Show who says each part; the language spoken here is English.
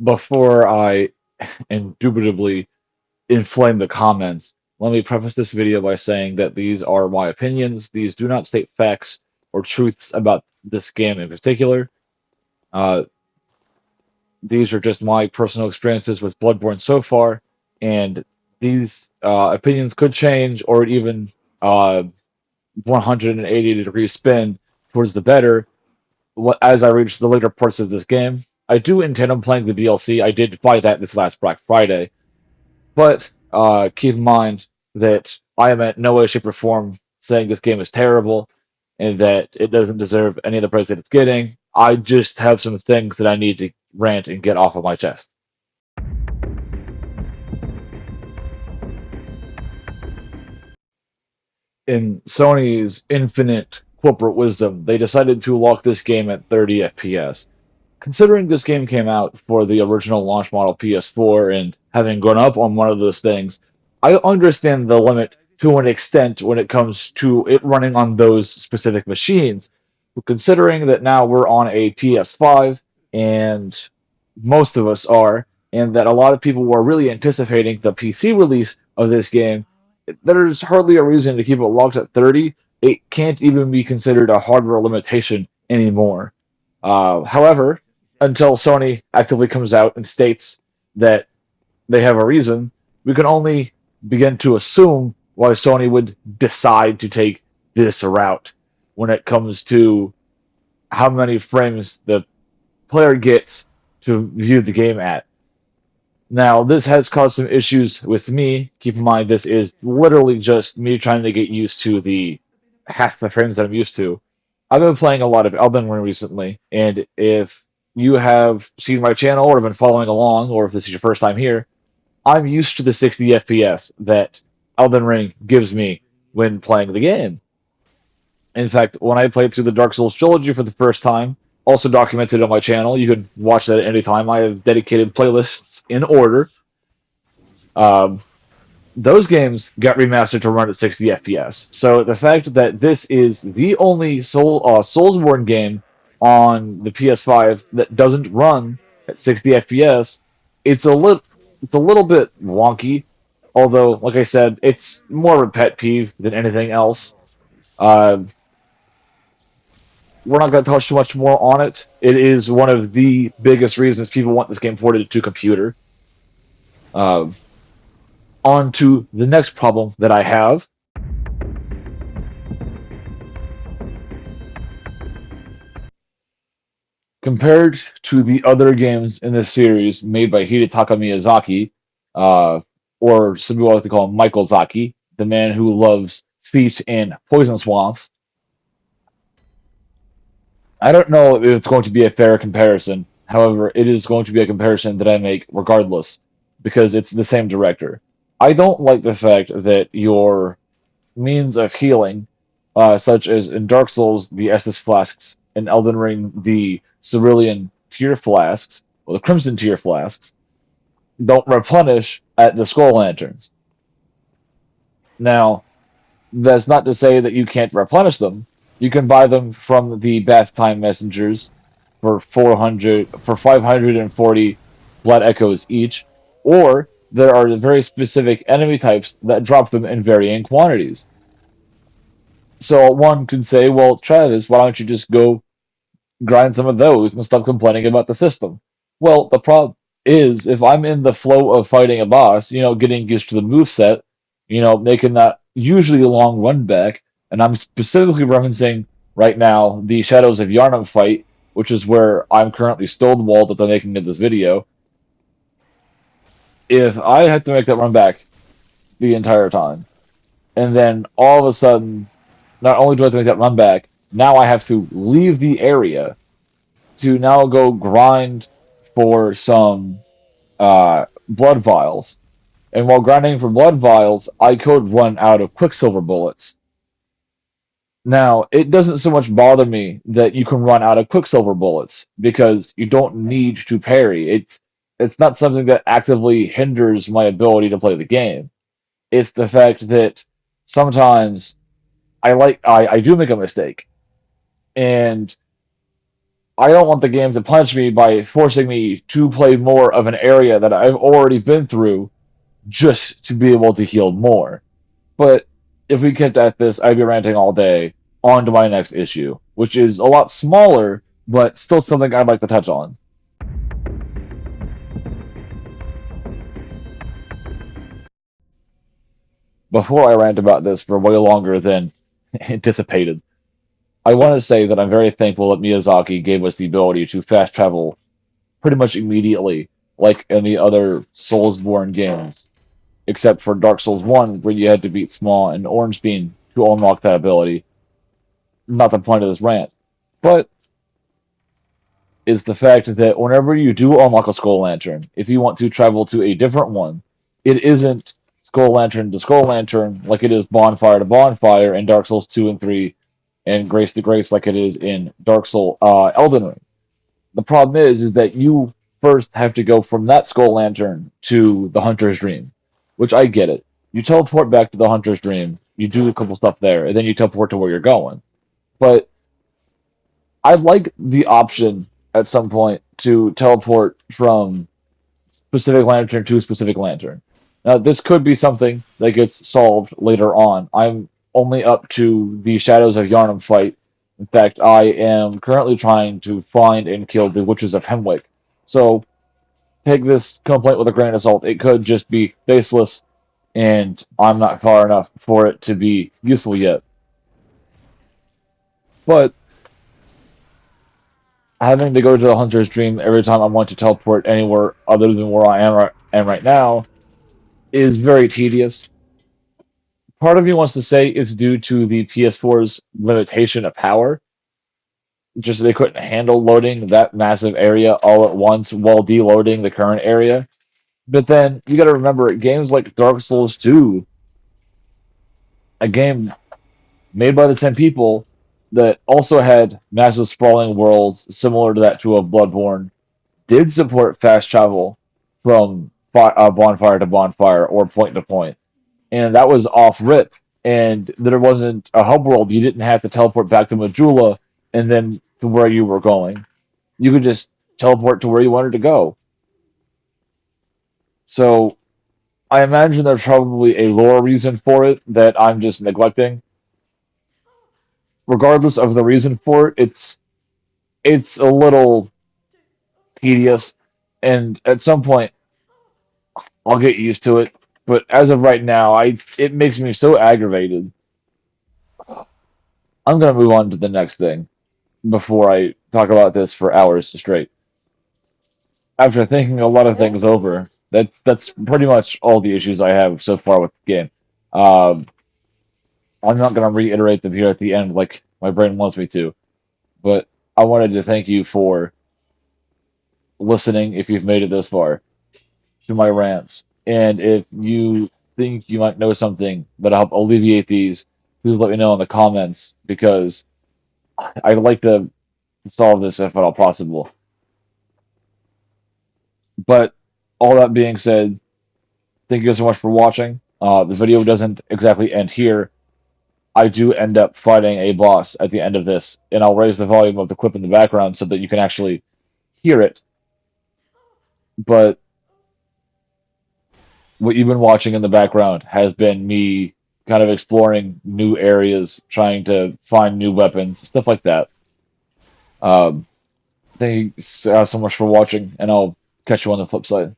Speaker 1: Before I indubitably inflame the comments, let me preface this video by saying that these are my opinions. These do not state facts or truths about this game in particular. Uh, these are just my personal experiences with Bloodborne so far, and these opinions could change or even 180-degree spin towards the better as I reach the later parts of this game. I do intend on playing the DLC. I did buy that this last Black Friday, but keep in mind that I am at no way, shape, or form saying this game is terrible and that it doesn't deserve any of the praise that it's getting. I just have some things that I need to rant and get off of my chest. In Sony's infinite corporate wisdom, they decided to lock this game at 30 FPS. Considering this game came out for the original launch model PS4 and having grown up on one of those things, I understand the limit to an extent when it comes to it running on those specific machines. But considering that now we're on a PS5, and most of us are, and that a lot of people were really anticipating the PC release of this game, there's hardly a reason to keep it locked at 30. It can't even be considered a hardware limitation anymore. However, until Sony actively comes out and states that they have a reason, we can only begin to assume why Sony would decide to take this route when it comes to how many frames the player gets to view the game at. Now, this has caused some issues with me. Keep in mind, this is literally just me trying to get used to the half the frames that I'm used to. I've been playing a lot of Elden Ring recently, and if you have seen my channel or been following along, or if this is your first time here, I'm used to the 60 FPS that Elden Ring gives me when playing the game. In fact, when I played through the Dark Souls trilogy for the first time, also documented on my channel, you can watch that at any time. I have dedicated playlists in order. Um, those games got remastered to run at 60 FPS. So the fact that this is the only Soulsborne game on the PS5 that doesn't run at 60 FPS, it's a little bit wonky. Although, like I said, it's more of a pet peeve than anything else. Uh, we're not going to touch too much more on it. It is one of the biggest reasons people want this game ported to computer. Uh, on to the next problem that I have. Compared to the other games in this series made by Hidetaka Miyazaki, uh, or some people like to call him Michael Zaki, the man who loves feet and poison swamps, I don't know if it's going to be a fair comparison. However, it is going to be a comparison that I make regardless, because it's the same director. I don't like the fact that your means of healing, such as in Dark Souls, the Estus flasks, in Elden Ring, the Cerulean tear flasks, or the Crimson tear flasks, don't replenish at the Skull Lanterns. Now, that's not to say that you can't replenish them. You can buy them from the Bath Time Messengers for 540 blood echoes each, or there are very specific enemy types that drop them in varying quantities. So one could say, well, Travis, why don't you just go grind some of those and stop complaining about the system? Well, the problem is if I'm in the flow of fighting a boss, getting used to the move set, making that usually a long run back, and I'm specifically referencing right now the Shadows of Yharnam fight, which is where I'm currently stonewalled at the making of this video. If I had to make that run back the entire time, and then all of a sudden, not only do I have to make that run back, now I have to leave the area to now go grind for some blood vials. And while grinding for blood vials, I could run out of quicksilver bullets. Now, it doesn't so much bother me that you can run out of quicksilver bullets because you don't need to parry. It's not something that actively hinders my ability to play the game. It's the fact that sometimes I do make a mistake, and I don't want the game to punish me by forcing me to play more of an area that I've already been through just to be able to heal more. But if we kept at this, I'd be ranting all day. On to my next issue, which is a lot smaller, but still something I'd like to touch on. Before I rant about this for way longer than anticipated, I want to say that I'm very thankful that Miyazaki gave us the ability to fast travel pretty much immediately, like in the other Soulsborne games, except for Dark Souls 1, where you had to beat Small and Orange Bean to unlock that ability. Not the point of this rant. But is the fact that whenever you do unlock a Skull Lantern, if you want to travel to a different one, it isn't Skull Lantern to Skull Lantern like it is Bonfire to Bonfire in Dark Souls 2 and 3, and Grace to Grace like it is in Dark Soul Elden Ring. The problem is that you first have to go from that Skull Lantern to the Hunter's Dream, which I get it. You teleport back to the Hunter's Dream, you do a couple stuff there, and then you teleport to where you're going. But I'd like the option at some point to teleport from specific lantern to specific lantern. Now, this could be something that gets solved later on. I'm only up to the Shadows of Yharnam fight. In fact, I am currently trying to find and kill the Witches of Hemwick. So take this complaint with a grain of salt. It could just be baseless, and I'm not far enough for it to be useful yet. But having to go to the Hunter's Dream every time I want to teleport anywhere other than where am right now is very tedious. Part of me wants to say it's due to the PS4's limitation of power. Just they couldn't handle loading that massive area all at once while deloading the current area. But then you got to remember, games like Dark Souls 2, a game made by the same people that also had massive sprawling worlds similar to that to of Bloodborne, did support fast travel from bonfire to bonfire or point to point, and that was off rip. And there wasn't a hub world; you didn't have to teleport back to Majula and then to where you were going. You could just teleport to where you wanted to go. So I imagine there's probably a lore reason for it that I'm just neglecting. Regardless of the reason for it, it's a little tedious, and at some point I'll get used to it. But as of right now, I it makes me so aggravated. I'm gonna move on to the next thing before I talk about this for hours straight. After thinking a lot of things over, that's pretty much all the issues I have so far with the game. Um, I'm not gonna reiterate them here at the end like my brain wants me to, but I wanted to thank you for listening if you've made it this far to my rants. And if you think you might know something that'll help alleviate these, please let me know in the comments because I'd like to solve this if at all possible. But all that being said, thank you so much for watching. The video doesn't exactly end here. I do end up fighting a boss at the end of this, and I'll raise the volume of the clip in the background so that you can actually hear it. But what you've been watching in the background has been me kind of exploring new areas, trying to find new weapons, stuff like that. Um, Thanks so much for watching, and I'll catch you on the flip side.